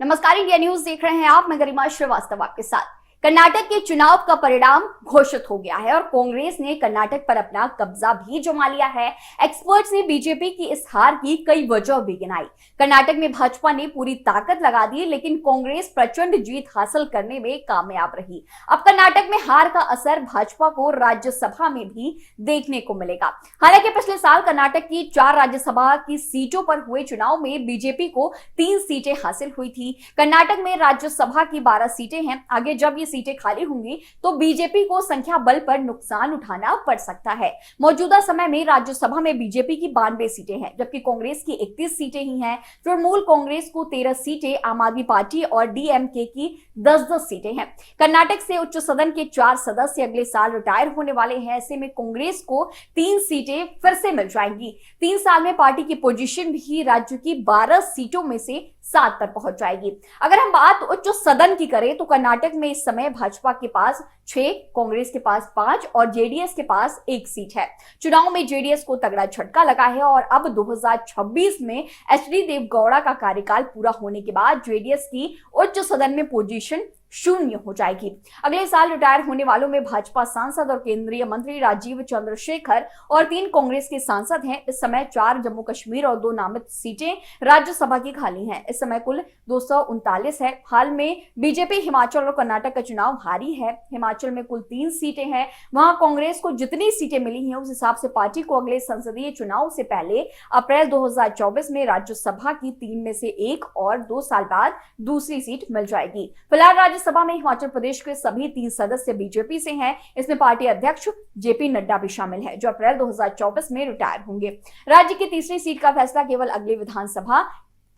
नमस्कार, India news देख रहे हैं आप। मैं गरिमा श्रीवास्तव आपके साथ। कर्नाटक के चुनाव का परिणाम घोषित हो गया है और कांग्रेस ने कर्नाटक पर अपना कब्जा भी जमा लिया है। एक्सपर्ट्स ने बीजेपी की इस हार की कई वजह भी गिनाई। कर्नाटक में भाजपा ने पूरी ताकत लगा दी, लेकिन कांग्रेस प्रचंड जीत हासिल करने में कामयाब रही। अब कर्नाटक में हार का असर भाजपा को राज्यसभा में भी देखने को मिलेगा। हालांकि पिछले साल कर्नाटक की 4 राज्यसभा की सीटों पर हुए चुनाव में बीजेपी को 3 सीटें हासिल हुई थी। कर्नाटक में राज्यसभा की 12 सीटें हैं। आगे जब ये सीटें खाली होंगी तो बीजेपी को संख्या बल पर नुकसान उठाना पड़ सकता है। मौजूदा समय में राज्यसभा में बीजेपी की 92 सीटें हैं, जबकि कांग्रेस की 31 सीटें ही हैं। तृणमूल कांग्रेस को 13 सीटें, आम आदमी पार्टी और डीएमके की 10-10 सीटें हैं। कर्नाटक से उच्च सदन के 4 सदस्य अगले साल रिटायर होने वाले हैं। ऐसे में कांग्रेस को 3 सीटें फिर से मिल जाएंगी। 3 साल में पार्टी की पोजीशन भी राज्य की 12 सीटों में से 7 पर पहुंच जाएगी। अगर हम बात उच्च सदन की करें तो कर्नाटक में इस समय भाजपा के पास 6, कांग्रेस के पास 5 और जेडीएस के पास 1 सीट है। चुनाव में जेडीएस को तगड़ा झटका लगा है और अब 2026 में एचडी देवगौड़ा का कार्यकाल पूरा होने के बाद जेडीएस की उच्च सदन में पोजीशन 0 हो जाएगी। अगले साल रिटायर होने वालों में भाजपा सांसद और केंद्रीय मंत्री राजीव चंद्रशेखर और 3 कांग्रेस के सांसद हैं। इस समय 4 जम्मू कश्मीर और 2 नामित सीटें राज्यसभा की खाली हैं। इस समय कुल 239 है। हाल में बीजेपी हिमाचल और कर्नाटक का चुनाव हारी है। हिमाचल में कुल 3 सीटें हैं। वहां कांग्रेस को जितनी सीटें मिली हैं उस हिसाब से पार्टी को अगले संसदीय चुनाव से पहले अप्रैल 2024 में राज्यसभा की 3 में से 1 और 2 साल बाद दूसरी सीट मिल जाएगी। फिलहाल राज्यसभा में हिमाचल प्रदेश के सभी 3 सदस्य बीजेपी से हैं। इसमें पार्टी अध्यक्ष जेपी नड्डा भी शामिल है, जो अप्रैल 2024 में रिटायर होंगे। राज्य की तीसरी सीट का फैसला केवल अगली विधानसभा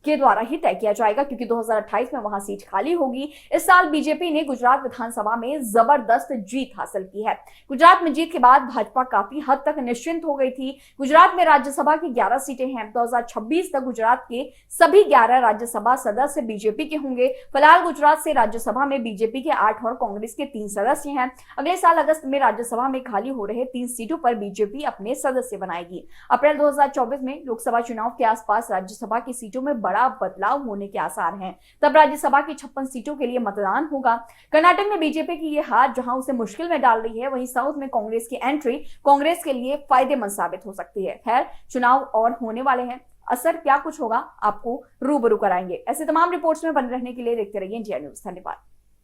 के द्वारा ही तय किया जाएगा, क्योंकि 2028 में वहां सीट खाली होगी। इस साल बीजेपी ने गुजरात विधानसभा में जबरदस्त जीत हासिल की है। गुजरात में जीत के बाद भाजपा काफी हद तक निश्चिंत हो गई थी। गुजरात में राज्यसभा की 11 सीटें हैं। 2026 तक गुजरात के सभी 11 राज्यसभा सदस्य बीजेपी के होंगे। फिलहाल गुजरात से राज्यसभा में बीजेपी के 8 और कांग्रेस के 3 सदस्य हैं। अगले साल अगस्त में राज्यसभा में खाली हो रहे 3 सीटों पर बीजेपी अपने सदस्य बनाएगी। अप्रैल 2024 में लोकसभा चुनाव के आसपास राज्यसभा की सीटों में बड़ा बदलाव होने के आसार हैं। तब राज्यसभा की 56 सीटों के लिए मतदान होगा। कर्नाटक में बीजेपी की यह हार जहां उसे मुश्किल में डाल रही है, वहीं साउथ में कांग्रेस की एंट्री कांग्रेस के लिए फायदेमंद साबित हो सकती है। खैर, चुनाव और होने वाले हैं, असर क्या कुछ होगा आपको रूबरू कराएंगे। ऐसे तमाम रिपोर्ट्स में बने रहने के लिए देखते रहिए इंडिया न्यूज। धन्यवाद।